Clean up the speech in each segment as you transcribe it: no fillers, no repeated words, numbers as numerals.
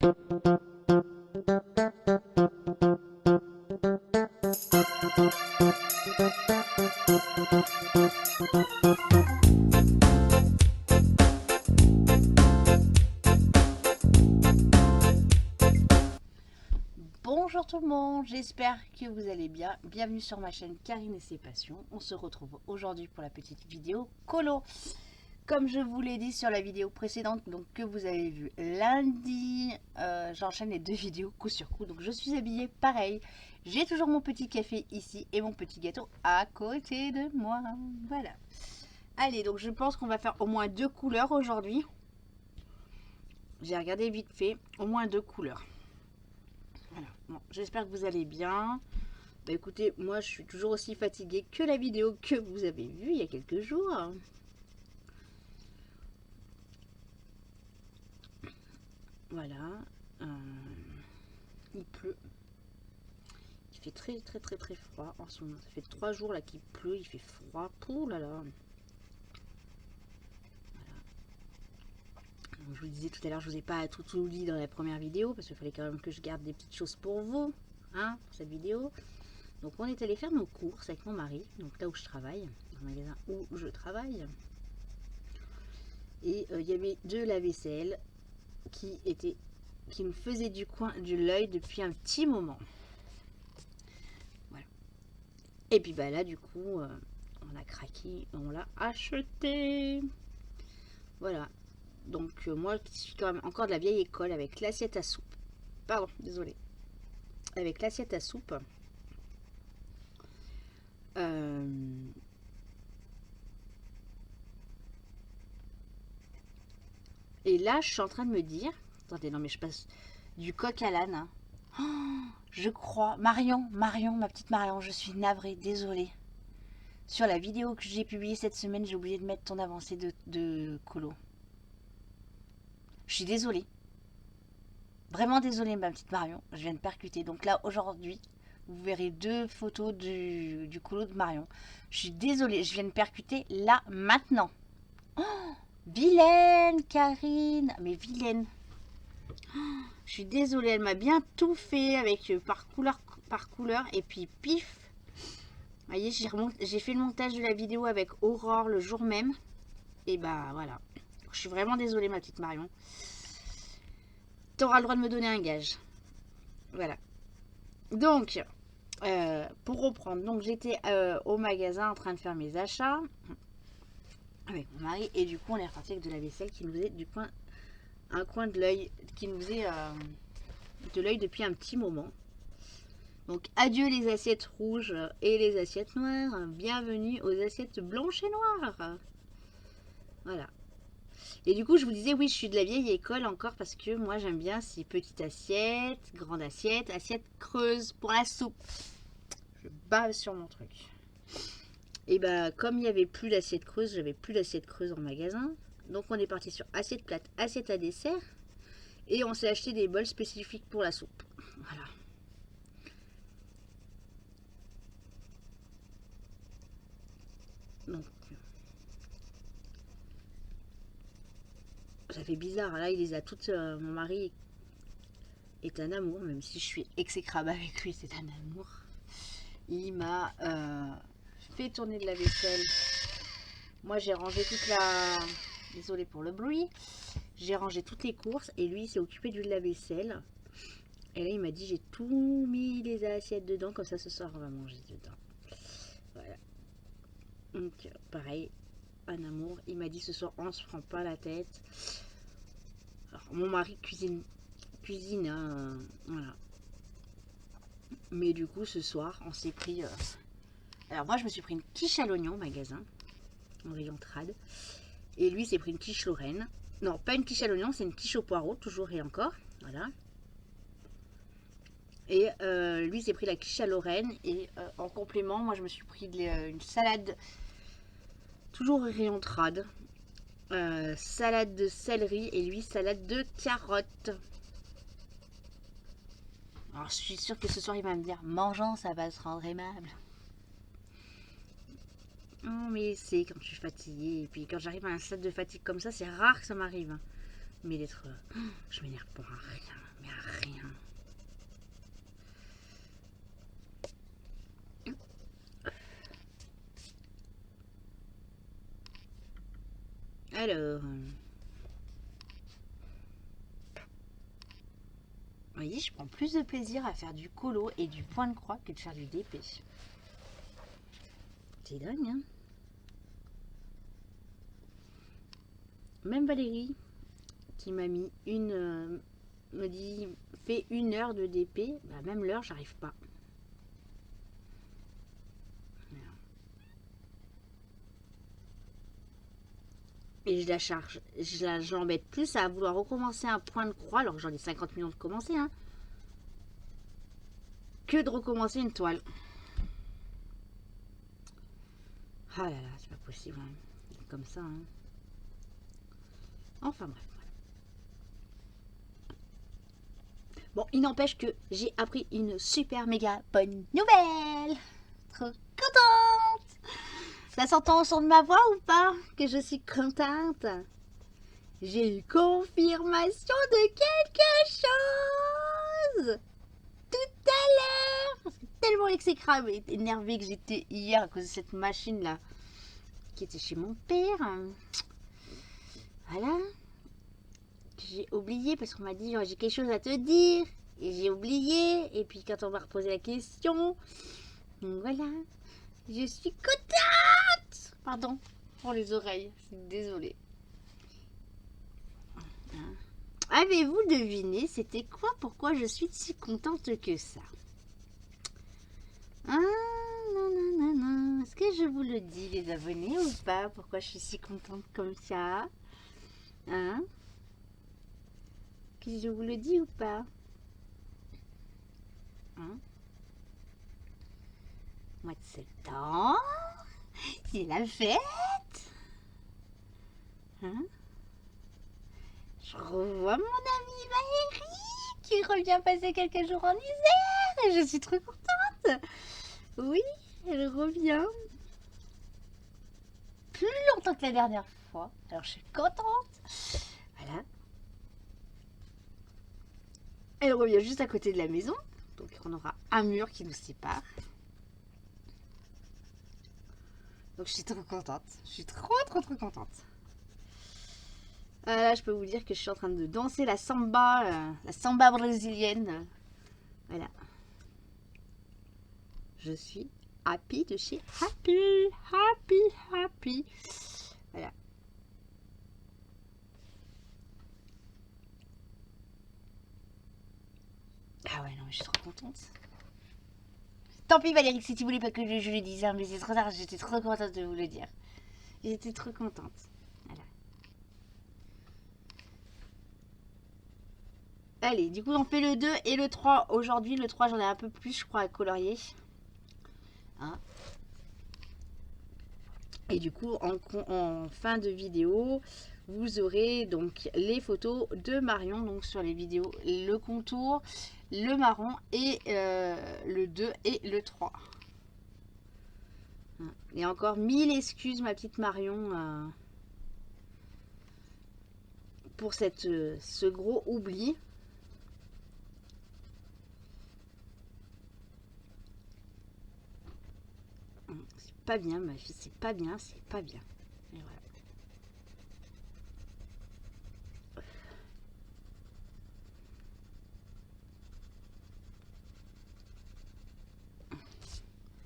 Bonjour tout le monde, j'espère que vous allez bien. Bienvenue sur ma chaîne Karine et ses passions. On se retrouve aujourd'hui pour la petite vidéo colo. Comme je vous l'ai dit sur la vidéo précédente, donc que vous avez vu lundi, j'enchaîne les deux vidéos coup sur coup. Donc je suis habillée pareil. J'ai toujours mon petit café ici et mon petit gâteau à côté de moi. Voilà. Allez, donc je pense qu'on va faire au moins deux couleurs aujourd'hui. J'ai regardé vite fait, au moins deux couleurs. Voilà. Bon, j'espère que vous allez bien. Bah écoutez, moi je suis toujours aussi fatiguée que la vidéo que vous avez vue il y a quelques jours. Voilà. Il pleut. Il fait très froid en ce moment. Ça fait 3 jours là qu'il pleut, il fait froid. Pouh là là. Voilà. Donc, je vous disais tout à l'heure, je vous ai pas tout dit dans la première vidéo parce qu'il fallait quand même que je garde des petites choses pour vous, hein, pour cette vidéo. Donc on est allé faire nos courses avec mon mari, donc là où je travaille, dans le magasin où je travaille. Et il y avait de la vaisselle qui me faisait du coin de l'œil depuis un petit moment. Voilà. Et puis bah là du coup on a craqué, on l'a acheté. Voilà. Donc moi qui suis quand même encore de la vieille école avec l'assiette à soupe. Pardon, désolé. Avec l'assiette à soupe. Et là je suis en train de me dire, attendez, non mais je passe du coq à l'âne, hein. Oh, je crois, Marion, ma petite Marion, je suis navrée, désolée. Sur la vidéo que j'ai publiée cette semaine, j'ai oublié de mettre ton avancée de colo. Je suis désolée. Vraiment désolée, ma petite Marion. Je viens de percuter. Donc là, aujourd'hui, vous verrez deux photos du colo de Marion. Je suis désolée, je viens de percuter là, maintenant. Oh, vilaine, Karine. Mais vilaine. Oh, je suis désolée, elle m'a bien tout fait avec par couleur. Et puis, pif. Vous voyez, j'ai fait le montage de la vidéo avec Aurore le jour même. Et bah voilà. Je suis vraiment désolée, ma petite Marion. Tu auras le droit de me donner un gage. Voilà. Donc, pour reprendre, donc j'étais au magasin en train de faire mes achats avec mon mari. Et du coup, on est reparti avec de la vaisselle qui nous faisait un coin de l'œil, qui nous faisait de l'œil depuis un petit moment. Donc, adieu les assiettes rouges et les assiettes noires. Bienvenue aux assiettes blanches et noires. Voilà. Et du coup, je vous disais, oui, je suis de la vieille école encore parce que moi, j'aime bien ces petites assiettes, grande assiette, assiette creuse pour la soupe. Je bave sur mon truc. Et bah, comme il n'y avait plus d'assiette creuse, j'avais plus d'assiette creuse en magasin. Donc, on est parti sur assiette plate, assiette à dessert. Et on s'est acheté des bols spécifiques pour la soupe. Voilà. Donc, ça fait bizarre. Là, il les a toutes. Mon mari est un amour, même si je suis exécrable avec lui, c'est un amour. Il m'a fait tourner de la vaisselle. Moi, j'ai rangé toute la. Désolée pour le bruit. J'ai rangé toutes les courses et lui, il s'est occupé du lave-vaisselle. Et là, il m'a dit, j'ai tout mis les assiettes dedans, comme ça, ce soir, on va manger dedans. Voilà. Donc, pareil, un amour. Il m'a dit, ce soir, on se prend pas la tête. Alors, mon mari cuisine, hein, voilà. Mais du coup, ce soir, on s'est pris... Alors, moi, je me suis pris une quiche à l'oignon au magasin, en rayon trad. Et lui, s'est pris une quiche Lorraine. Non, pas une quiche à l'oignon, c'est une quiche au poireau, toujours et encore. Voilà. Et lui s'est pris la quiche à Lorraine. Et en complément, moi je me suis pris une salade, toujours rayon trad. Salade de céleri et lui salade de carottes. Alors je suis sûre que ce soir il va me dire, mangeant ça va se rendre aimable. Oh, mais c'est quand je suis fatiguée. Et puis quand j'arrive à un stade de fatigue comme ça, c'est rare que ça m'arrive. Mais d'être... je m'énerve pour rien. Alors, vous voyez, je prends plus de plaisir à faire du colo et du point de croix que de faire du DP. C'est dingue, hein? Même Valérie, qui m'a mis me dit, fais 1 heure de DP, bah, même l'heure, j'arrive pas. Et je la charge, je l'embête plus à vouloir recommencer un point de croix, alors que j'en ai 50 millions de commencer, hein, que de recommencer une toile. Ah là là, c'est pas possible, hein. Comme ça, hein. Enfin bref. Bon, il n'empêche que j'ai appris une super méga bonne nouvelle. Trop contente. Ça s'entend au son de ma voix ou pas que je suis contente? J'ai eu confirmation de quelque chose tout à l'heure. Tellement exécrable et énervée que j'étais hier à cause de cette machine là qui était chez mon père. Voilà. J'ai oublié parce qu'on m'a dit j'ai quelque chose à te dire. Et j'ai oublié. Et puis quand on m'a reposé la question, voilà. Je suis contente. Pardon pour les oreilles. Désolée. Avez-vous deviné c'était quoi, pourquoi je suis si contente que ça? Ah, non, non, non, non. Est-ce que je vous le dis, les abonnés, ou pas? Pourquoi je suis si contente comme ça? Hein? Que je vous le dis ou pas? Hein? Mois de septembre, c'est la fête. Hein? Je revois mon amie Valérie qui revient passer quelques jours en Isère et je suis trop contente. Oui, elle revient. Plus longtemps que la dernière fois. Alors je suis contente. Voilà. Elle revient juste à côté de la maison. Donc on aura un mur qui nous sépare. Donc je suis trop contente. Je suis trop contente. Là, je peux vous dire que je suis en train de danser la samba brésilienne. Voilà. Je suis happy de chez happy. Voilà. Ah ouais, non, mais je suis trop contente. Tant pis, Valérie, si tu voulais pas que je le dise, hein, mais c'est trop tard, j'étais trop contente de vous le dire. J'étais trop contente. Voilà. Allez, du coup, on fait le 2 et le 3 aujourd'hui. Le 3, j'en ai un peu plus, je crois, à colorier. Hein? Et du coup, en fin de vidéo, vous aurez donc les photos de Marion, donc sur les vidéos, le contour, le marron et le 2 et le 3. Et encore 1000 excuses, ma petite Marion, pour ce gros oubli. C'est pas bien, ma fille, c'est pas bien, c'est pas bien. Et voilà.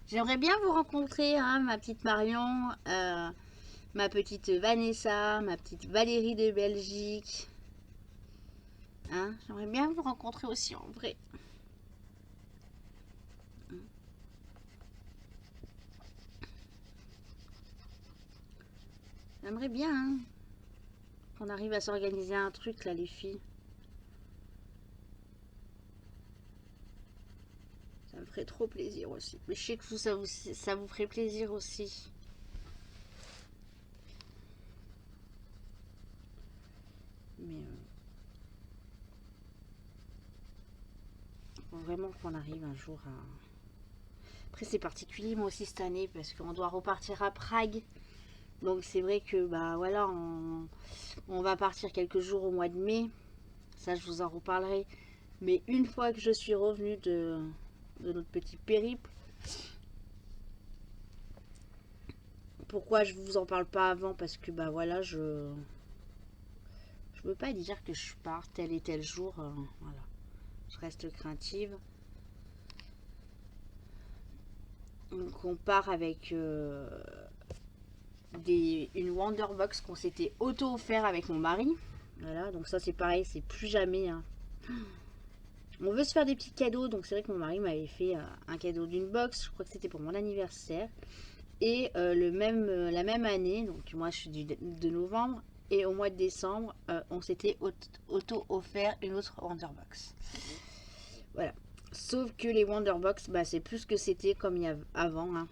J'aimerais bien vous rencontrer, hein, ma petite Marion, ma petite Vanessa, ma petite Valérie de Belgique. Hein, j'aimerais bien vous rencontrer aussi en vrai. J'aimerais bien, hein, qu'on arrive à s'organiser un truc là, les filles. Ça me ferait trop plaisir aussi. Mais je sais que vous, ça vous ferait plaisir aussi. Mais faut vraiment qu'on arrive un jour à... Après c'est particulier moi aussi cette année parce qu'on doit repartir à Prague. Donc c'est vrai que bah voilà, on va partir quelques jours au mois de mai. Ça je vous en reparlerai. Mais une fois que je suis revenue de notre petit périple, pourquoi je vous en parle pas avant? Parce que bah voilà, je veux pas dire que je pars tel et tel jour. Voilà, je reste craintive. Donc on part avec une Wonderbox qu'on s'était auto-offert avec mon mari. Voilà, donc ça c'est pareil, c'est plus jamais. Hein. On veut se faire des petits cadeaux, donc c'est vrai que mon mari m'avait fait un cadeau d'une box, je crois que c'était pour mon anniversaire. Et la même année, donc moi je suis de novembre, et au mois de décembre, on s'était auto-offert une autre Wonderbox. Voilà. Sauf que les Wonderbox, bah, c'est plus ce que c'était comme il y a avant. Hein.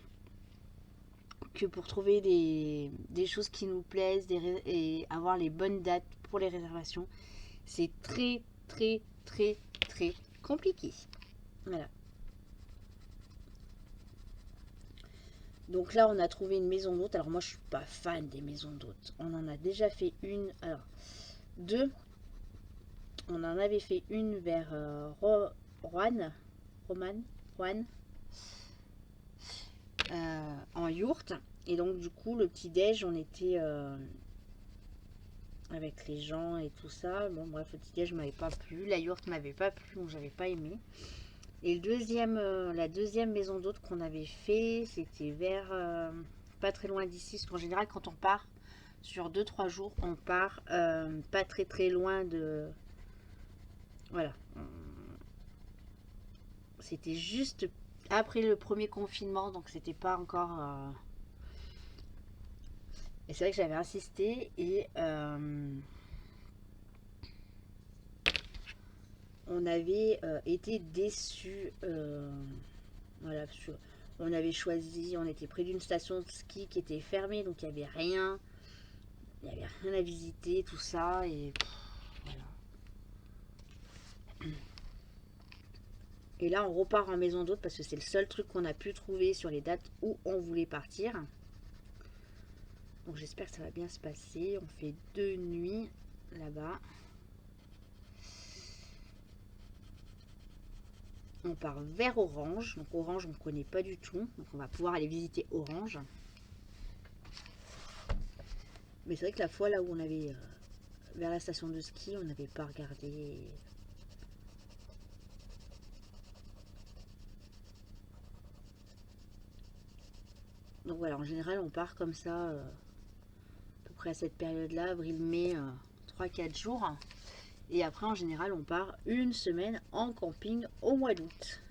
Que pour trouver des choses qui nous plaisent et avoir les bonnes dates pour les réservations, c'est très très très très compliqué. Voilà. Donc là, on a trouvé une maison d'hôte. Alors moi, je suis pas fan des maisons d'hôtes. On en a déjà fait une. Alors, deux. On en avait fait une vers Rouen. En yourte. Et donc, du coup, le petit-déj, on était avec les gens et tout ça. Bon, bref, le petit-déj m'avait pas plu. La yourte m'avait pas plu, donc j'avais pas aimé. Et la deuxième maison d'hôte qu'on avait fait, c'était vers pas très loin d'ici. Parce qu'en général, quand on part sur 2-3 jours, on part pas très très loin de. Voilà. C'était juste après le premier confinement, donc c'était pas encore. Et c'est vrai que j'avais insisté et on avait été déçus. Voilà, on avait choisi, on était près d'une station de ski qui était fermée, donc il n'y avait rien. Il n'y avait rien à visiter, tout ça. Et voilà. Et là, on repart en maison d'hôte parce que c'est le seul truc qu'on a pu trouver sur les dates où on voulait partir. Donc j'espère que ça va bien se passer. On fait 2 nuits là-bas. On part vers Orange. Donc Orange, on ne connaît pas du tout. Donc on va pouvoir aller visiter Orange. Mais c'est vrai que la fois là où on avait vers la station de ski, on n'avait pas regardé. Donc voilà, en général, on part comme ça, à peu près à cette période-là, avril-mai, 3-4 jours. Et après, en général, on part une semaine en camping au mois d'août.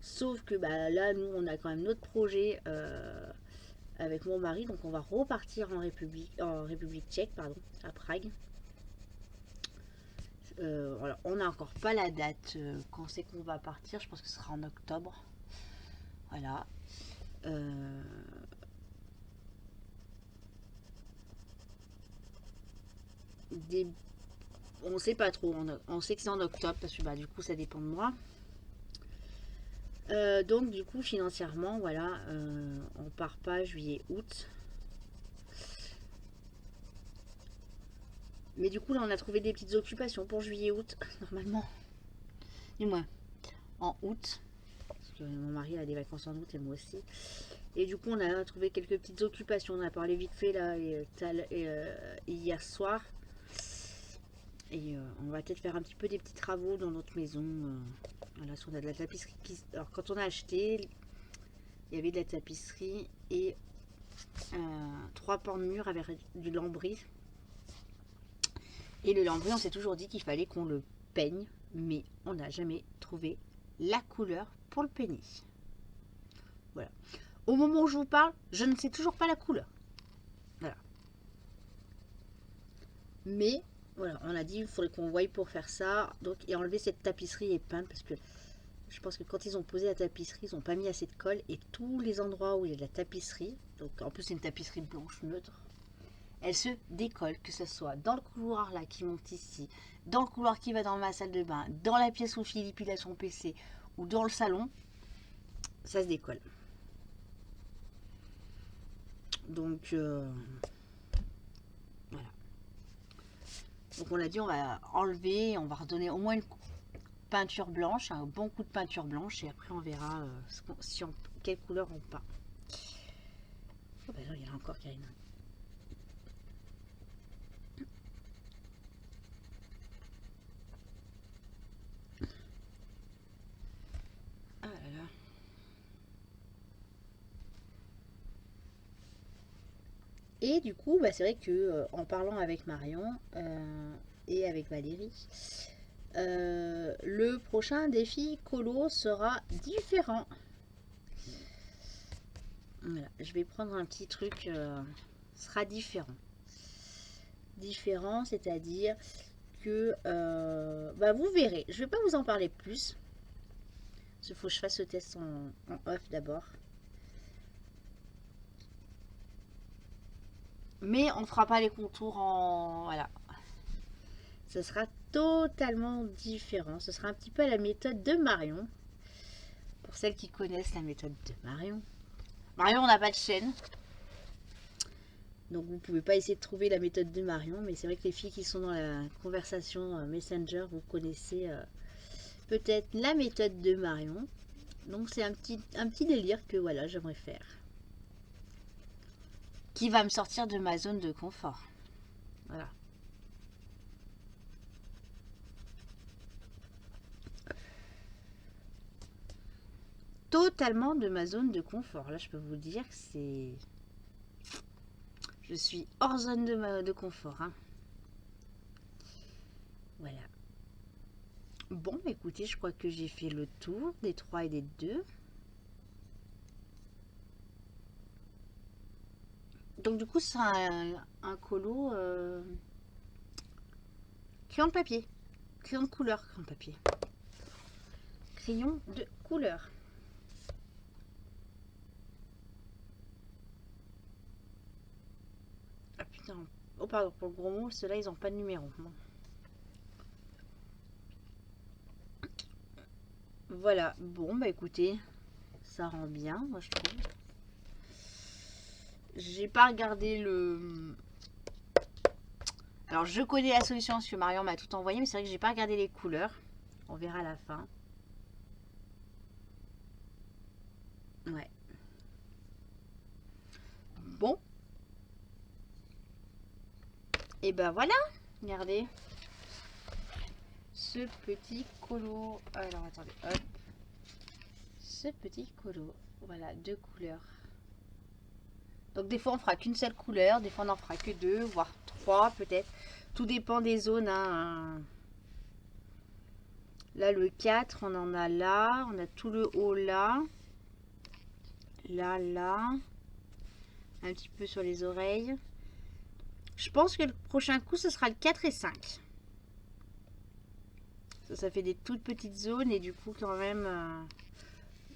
Sauf que bah, là, nous, on a quand même notre projet avec mon mari. Donc, on va repartir en République tchèque, pardon, à Prague. Voilà, on n'a encore pas la date quand c'est qu'on va partir. Je pense que ce sera en octobre. Voilà. On sait pas trop. On sait que c'est en octobre parce que bah, du coup, ça dépend de moi. Donc du coup financièrement voilà on part pas juillet-août, mais du coup là on a trouvé des petites occupations pour juillet-août normalement, du moins en août parce que mon mari a des vacances en août et moi aussi, et du coup on a trouvé quelques petites occupations. On a parlé vite fait là et hier soir, et on va peut-être faire un petit peu des petits travaux dans notre maison. Voilà, si on a de la tapisserie alors quand on a acheté, il y avait de la tapisserie et 3 pans de mur avec du lambris. Et le lambris, on s'est toujours dit qu'il fallait qu'on le peigne, mais on n'a jamais trouvé la couleur pour le peigner. Voilà. Au moment où je vous parle, je ne sais toujours pas la couleur. Voilà. Mais voilà, on a dit qu'il faudrait qu'on voie pour faire ça. Donc, et enlever cette tapisserie et peindre, parce que je pense que quand ils ont posé la tapisserie, ils n'ont pas mis assez de colle, et tous les endroits où il y a de la tapisserie, donc en plus c'est une tapisserie blanche neutre, elle se décolle, que ce soit dans le couloir là qui monte ici, dans le couloir qui va dans ma salle de bain, dans la pièce où Philippe il a son PC, ou dans le salon, ça se décolle. Donc voilà. Donc on a dit on va enlever, on va redonner au moins une peinture blanche, un bon coup de peinture blanche, et après on verra quelle couleur on peint. Oh bah non, il y en a encore, Karine. Ah là là. Et du coup, bah, c'est vrai que en parlant avec Marion et avec Valérie, le prochain défi colo sera différent. Voilà, je vais prendre un petit truc, sera différent. Différent, c'est-à-dire que bah, vous verrez. Je vais pas vous en parler plus. Il faut que je fasse le test en off d'abord. Mais on ne fera pas les contours en... Voilà. Ce sera totalement différent. Ce sera un petit peu à la méthode de Marion. Pour celles qui connaissent la méthode de Marion. Marion, on n'a pas de chaîne. Donc vous ne pouvez pas essayer de trouver la méthode de Marion. Mais c'est vrai que les filles qui sont dans la conversation Messenger, vous connaissez peut-être la méthode de Marion. Donc c'est un petit délire que voilà, j'aimerais faire. Qui va me sortir de ma zone de confort. Voilà. Totalement de ma zone de confort. Là, je peux vous dire que c'est... Je suis hors zone de confort. Hein. Voilà. Bon, écoutez, je crois que j'ai fait le tour des 3 et des 2. Donc, du coup, c'est un colo crayon de papier. Crayon de couleur, crayon de papier. Crayon de couleur. Ah putain. Oh, pardon, pour le gros mot, ceux-là, ils n'ont pas de numéro. Bon. Voilà. Bon, bah écoutez, ça rend bien, moi, je trouve. J'ai pas regardé le... Alors, je connais la solution parce que Marion m'a tout envoyé, mais c'est vrai que j'ai pas regardé les couleurs. On verra à la fin. Ouais. Bon. Et ben voilà. Regardez. Ce petit colo. Alors, attendez. Hop. Ce petit colo. Voilà, 2 couleurs. Donc, des fois, on fera qu'une seule couleur. Des fois, on n'en fera que 2, voire 3 peut-être. Tout dépend des zones. Hein. Là, le 4, on en a là. On a tout le haut là. Là, là. Un petit peu sur les oreilles. Je pense que le prochain coup, ce sera le 4 et 5. Ça fait des toutes petites zones. Et du coup, quand même,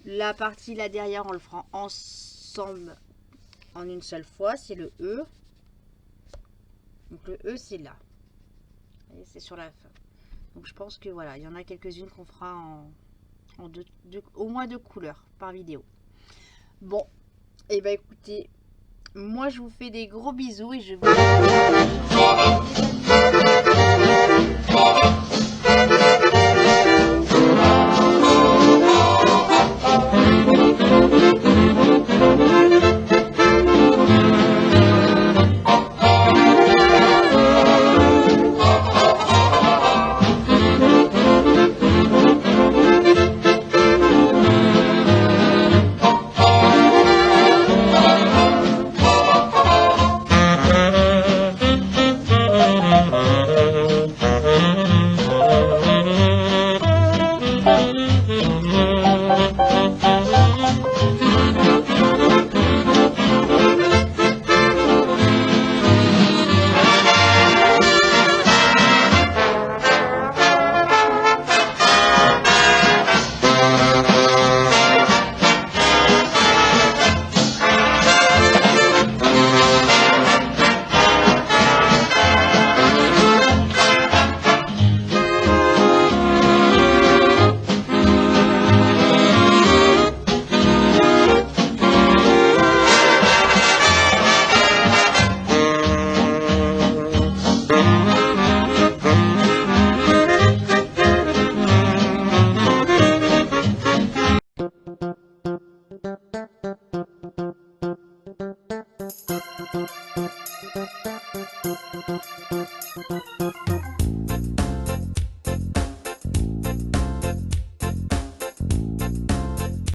la partie là derrière, on le fera ensemble en une seule fois. C'est le E. Donc le E, c'est là. Et c'est sur la fin. Donc je pense que voilà, il y en a quelques-unes qu'on fera en au moins 2 couleurs par vidéo. Bon, et ben écoutez, moi je vous fais des gros bisous et je vous